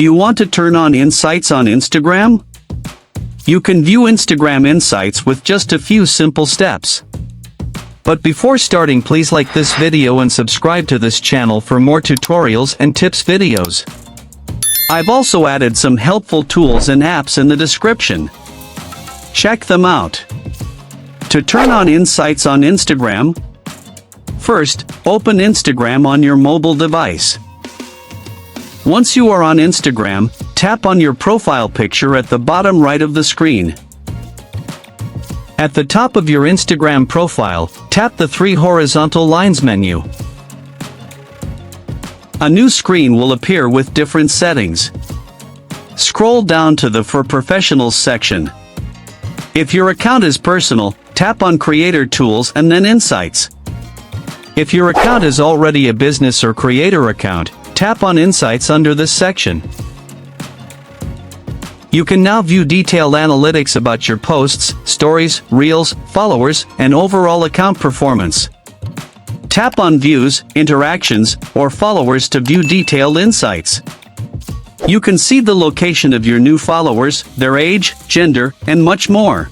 Do you want to turn on insights on Instagram? You can view Instagram insights with just a few simple steps. But before starting, please like this video and subscribe to this channel for more tutorials and tips videos. I've also added some helpful tools and apps in the description. Check them out. To turn on insights on Instagram, first, open Instagram on your mobile device. Once you are on Instagram, tap on your profile picture at the bottom right of the screen. At the top of your Instagram profile, tap the three horizontal lines menu. A new screen will appear with different settings. Scroll down to the For Professionals section. If your account is personal, tap on Creator Tools and then Insights. If your account is already a business or creator account, tap on Insights under this section. You can now view detailed analytics about your posts, stories, reels, followers, and overall account performance. Tap on Views, Interactions, or Followers to view detailed insights. You can see the location of your new followers, their age, gender, and much more.